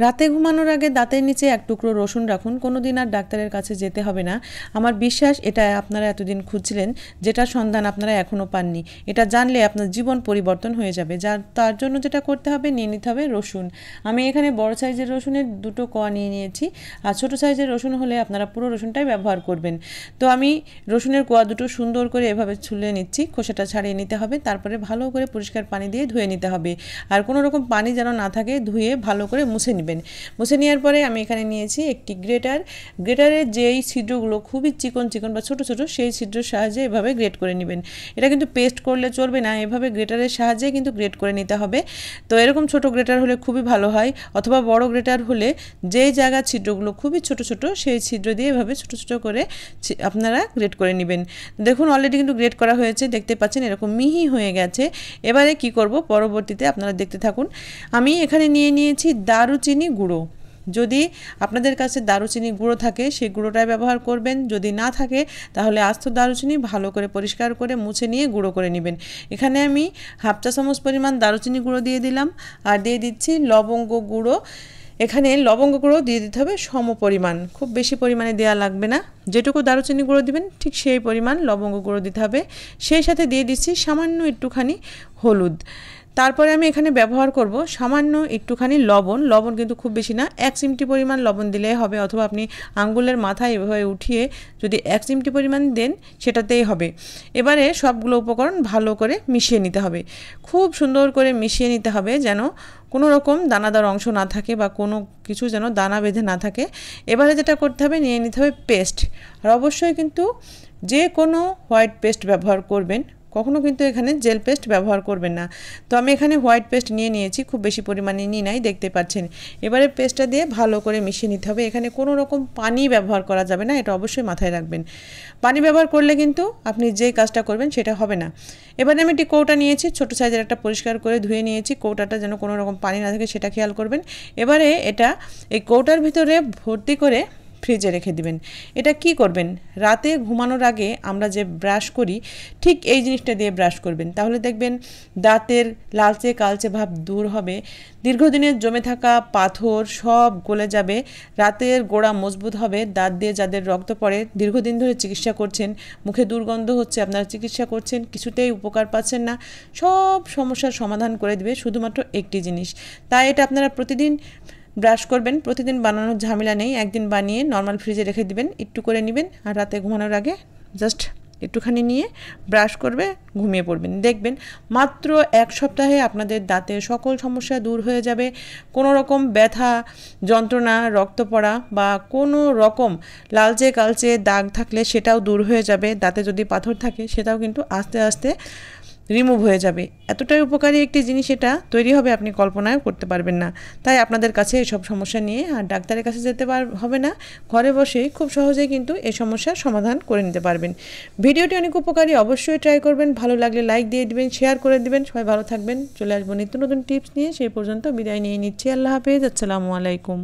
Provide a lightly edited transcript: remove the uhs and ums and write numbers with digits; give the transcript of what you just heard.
রাতে ঘুমানোর আগে দাঁতের নিচে এক টুকরো রসুন রাখুন, কোনো দিন আর ডাক্তারের কাছে যেতে হবে না। আমার বিশ্বাস এটা আপনারা এতদিন খুঁজছিলেন, যেটার সন্ধান আপনারা এখনও পাননি। এটা জানলে আপনার জীবন পরিবর্তন হয়ে যাবে। তার জন্য যেটা করতে হবে, নিয়ে নিতে হবে রসুন। আমি এখানে বড় সাইজের রসুনের 2টো কোয়া নিয়ে নিয়েছি, আর ছোটো সাইজের রসুন হলে আপনারা পুরো রসুনটাই ব্যবহার করবেন। তো আমি রসুনের কোয়া দুটো সুন্দর করে এভাবে ছুলে নিচ্ছি, খোসাটা ছাড়িয়ে নিতে হবে, তারপরে ভালো করে পরিষ্কার পানি দিয়ে ধুয়ে নিতে হবে। আর কোনো রকম পানি যেন না থাকে, ধুয়ে ভালো করে মুছে মুছে নেওয়ার পরে আমি এখানে নিয়েছি একটি গ্রেটারের যেই ছিদ্রগুলো খুবই চিকন চিকন বা ছোট ছোট, সেই ছিদ্রের সাহায্যে এভাবে গ্রেট করে নেবেন। এটা কিন্তু পেস্ট করলে চলবে না, এভাবে গ্রেটারের সাহায্যে কিন্তু গ্রেট করে নিতে হবে। তো এরকম ছোট গ্রেটার হলে খুবই ভালো হয়, অথবা বড় গ্রেটার হলে যেই জায়গার ছিদ্রগুলো খুবই ছোট ছোট, সেই ছিদ্র দিয়ে এভাবে ছোট ছোট করে আপনারা গ্রেট করে নেবেন। দেখুন অলরেডি কিন্তু গ্রেট করা হয়েছে, দেখতে পাচ্ছেন এরকম মিহি হয়ে গেছে। এবারে কি করব পরবর্তীতে আপনারা দেখতে থাকুন। আমি এখানে নিয়ে নিয়েছি দারুচিনি গুঁড়ো। যদি আপনাদের কাছে দারুচিনি গুঁড়ো থাকে সেই গুঁড়োটাই ব্যবহার করবেন, যদি না থাকে তাহলে আস্ত দারুচিনি ভালো করে পরিষ্কার করে মুছে নিয়ে গুঁড়ো করে নেবেন। এখানে আমি 1/2 চা চামচ পরিমাণ দারুচিনি গুঁড়ো দিয়ে দিলাম, আর দিয়ে দিচ্ছি লবঙ্গ গুঁড়ো। এখানে লবঙ্গ গুঁড়ো দিয়ে দিতে হবে সম পরিমাণ, খুব বেশি পরিমাণে দেওয়া লাগবে না। যেটুকু দারুচিনি গুঁড়ো দিবেন ঠিক সেই পরিমাণ লবঙ্গ গুঁড়ো দিতে হবে। সেই সাথে দিয়ে দিচ্ছি সামান্য একটুখানি হলুদ। তারপরে আমি এখানে ব্যবহার করব সামান্য একটুখানি লবণ কিন্তু খুব বেশি না, 1 চিমটি পরিমাণ লবণ দিলেই হবে, অথবা আপনি আঙ্গুলের মাথায় এভাবে উঠিয়ে যদি 1 চিমটি পরিমাণ দেন সেটাতেই হবে। এবারে সবগুলো উপকরণ ভালো করে মিশিয়ে নিতে হবে, খুব সুন্দর করে মিশিয়ে নিতে হবে, যেন কোনো রকম দানাদার অংশ না থাকে বা কোনো কিছু যেন দানা বেঁধে না থাকে। এবারে যেটা করতে হবে, নিয়ে নিতে হবে পেস্ট। আর অবশ্যই কিন্তু যে কোনো হোয়াইট পেস্ট ব্যবহার করবেন, কখনো কিন্তু এখানে জেল পেস্ট ব্যবহার করবেন না। তো আমি এখানে হোয়াইট পেস্ট নিয়ে নিয়েছি, খুব বেশি পরিমাণে নিই নাই, দেখতে পাচ্ছেন। এবারে পেস্টটা দিয়ে ভালো করে মিশিয়ে নিতে হবে। এখানে কোনো রকম পানি ব্যবহার করা যাবে না, এটা অবশ্যই মাথায় রাখবেন। পানি ব্যবহার করলে কিন্তু আপনি যেই কাজটা করবেন সেটা হবে না। এবারে আমি একটি কৌটা নিয়েছি, ছোটো সাইজের একটা, পরিষ্কার করে ধুয়ে নিয়েছি। কৌটাটা যেন কোনো রকম পানি না থাকে সেটা খেয়াল করবেন। এবারে এটা এই কৌটার ভিতরে ভর্তি করে ফ্রিজে রেখে দিবেন। এটা কি করবেন, রাতে ঘুমানোর আগে আমরা যে ব্রাশ করি ঠিক এই জিনিসটা দিয়ে ব্রাশ করবেন, তাহলে দেখবেন দাঁতের লালচে কালচে ভাব দূর হবে, দীর্ঘদিনের জমে থাকা পাথর সব গলে যাবে, রাতের গোড়া মজবুত হবে। দাঁত দিয়ে যাদের রক্ত পড়ে, দীর্ঘদিন ধরে চিকিৎসা করছেন, মুখে দুর্গন্ধ হচ্ছে, আপনারা চিকিৎসা করছেন, কিছুতেই উপকার পাচ্ছেন না, সব সমস্যার সমাধান করে দিবে শুধুমাত্র একটি জিনিস। তাই এটা আপনারা প্রতিদিন ব্রাশ করবেন, প্রতিদিন বানানোর ঝামেলা নেই। একদিন বানিয়ে নর্মাল ফ্রিজে রেখে দিবেন, একটু করে নেবেন, আর রাতে ঘুমানোর আগে জাস্ট একটুখানি নিয়ে ব্রাশ করবে, ঘুমিয়ে পড়বেন। দেখবেন মাত্র 1 সপ্তাহে আপনাদের দাঁতের সকল সমস্যা দূর হয়ে যাবে। কোনো রকম ব্যথা, যন্ত্রণা, রক্ত পড়া বা কোনো রকম লালচে কালচে দাগ থাকলে সেটাও দূর হয়ে যাবে। দাঁতে যদি পাথর থাকে সেটাও কিন্তু আস্তে আস্তে রিমুভ হয়ে যাবে। এতটাই উপকারী একটি জিনিস এটা তৈরি হবে, আপনি কল্পনাও করতে পারবেন না। তাই আপনাদের কাছে এসব সমস্যা নিয়ে আর ডাক্তারের কাছে যেতে হবে না, ঘরে বসেই খুব সহজেই কিন্তু এই সমস্যার সমাধান করে নিতে পারবেন। ভিডিওটি অনেক উপকারী, অবশ্যই ট্রাই করবেন। ভালো লাগলে লাইক দিয়ে দিবেন, শেয়ার করে দিবেন। সবাই ভালো থাকবেন। চলে আসবো নিত্য নতুন টিপস নিয়ে, সেই পর্যন্ত বিদায় নিয়ে নিচ্ছি। আল্লাহ হাফেজ, আসসালামু আলাইকুম।